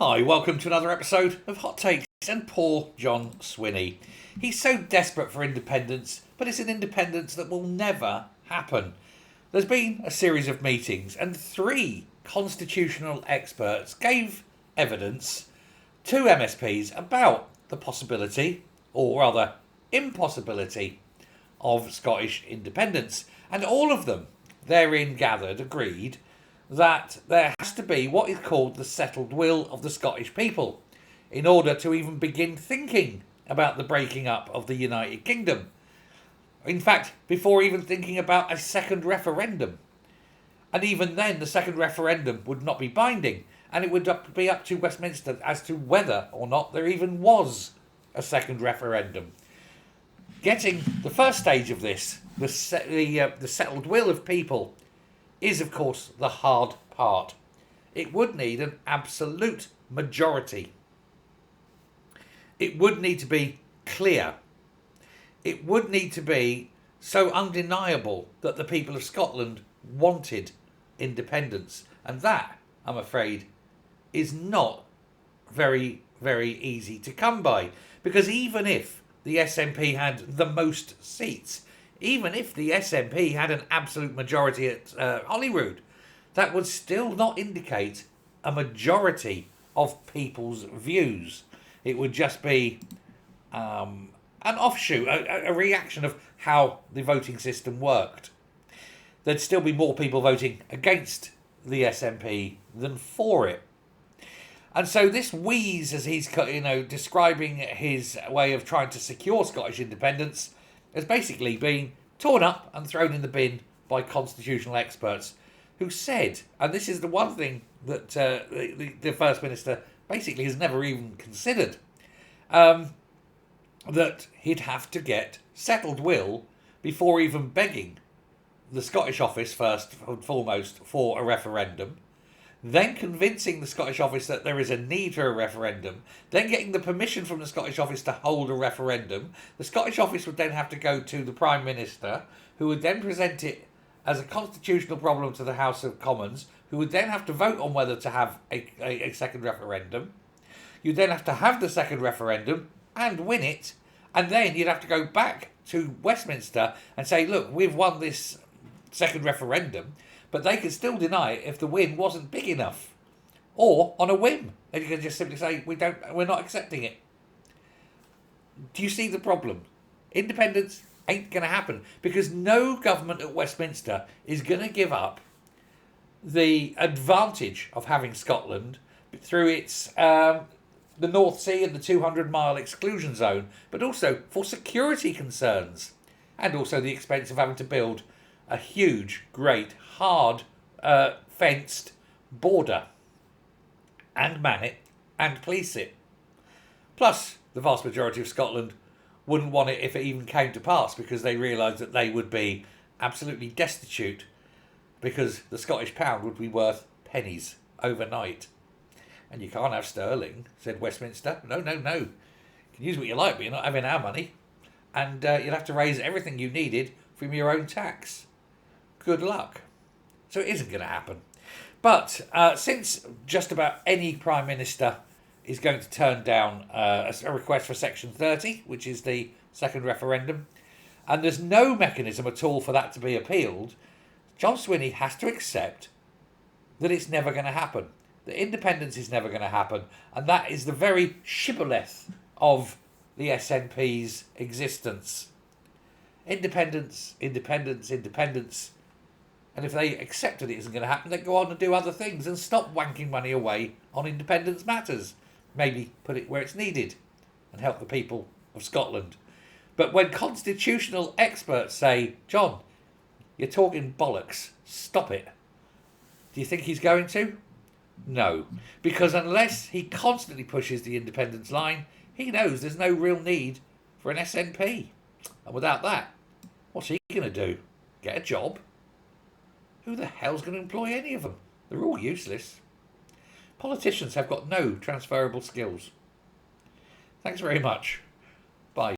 Hi, welcome to another episode of Hot Takes and poor John Swinney. He's so desperate for independence, but it's an independence that will never happen. There's been a series of meetings and 3 constitutional experts gave evidence to MSPs about the possibility, or rather impossibility, of Scottish independence. And all of them therein gathered agreed that there has to be what is called the settled will of the Scottish people in order to even begin thinking about the breaking up of the United Kingdom. In fact, before even thinking about a second referendum. And even then, the second referendum would not be binding, and it would be up to Westminster as to whether or not there even was a second referendum. Getting the first stage of this, the settled will of people, is of course the hard part. It would need an absolute majority. It would need to be clear. It would need to be so undeniable that the people of Scotland wanted independence. And that, I'm afraid, is not very, very easy to come by. Because even if the SNP had the most seats, even if the SNP had an absolute majority at Holyrood, that would still not indicate a majority of people's views. It would just be an offshoot, a reaction of how the voting system worked. There'd still be more people voting against the SNP than for it. And so this wheeze, as he's describing his way of trying to secure Scottish independence, has basically been torn up and thrown in the bin by constitutional experts who said, and this is the one thing that the First Minister basically has never even considered, that he'd have to get settled will before even begging the Scottish office first and foremost for a referendum, then convincing the Scottish office that there is a need for a referendum, then getting the permission from the Scottish office to hold a referendum. The Scottish office would then have to go to the Prime Minister, who would then present it as a constitutional problem to the House of Commons, who would then have to vote on whether to have a second referendum. You'd then have to have the second referendum and win it, and then you'd have to go back to Westminster and say, look, we've won this second referendum, but they could still deny it if the win wasn't big enough. Or on a whim. Then you can just simply say, we're not accepting it. Do you see the problem? Independence ain't going to happen because no government at Westminster is going to give up the advantage of having Scotland through its the North Sea and the 200-mile exclusion zone, but also for security concerns and also the expense of having to build a huge, great, hard, fenced border and man it and police it. Plus, the vast majority of Scotland wouldn't want it if it even came to pass because they realised that they would be absolutely destitute because the Scottish pound would be worth pennies overnight. And you can't have sterling, said Westminster. No. You can use what you like, but you're not having our money. And you'll have to raise everything you needed from your own tax. Good luck. So it isn't going to happen. But since just about any Prime Minister is going to turn down a request for Section 30, which is the second referendum, and there's no mechanism at all for that to be appealed, John Swinney has to accept that it's never going to happen. That independence is never going to happen. And that is the very shibboleth of the SNP's existence. Independence. And if they accepted it isn't going to happen, they go on and do other things and stop wanking money away on independence matters. Maybe put it where it's needed and help the people of Scotland. But when constitutional experts say, John, you're talking bollocks, stop it. Do you think he's going to? No. Because unless he constantly pushes the independence line, he knows there's no real need for an SNP. And without that, what's he going to do? Get a job? Who the hell's going to employ any of them? They're all useless. Politicians have got no transferable skills. Thanks very much. Bye.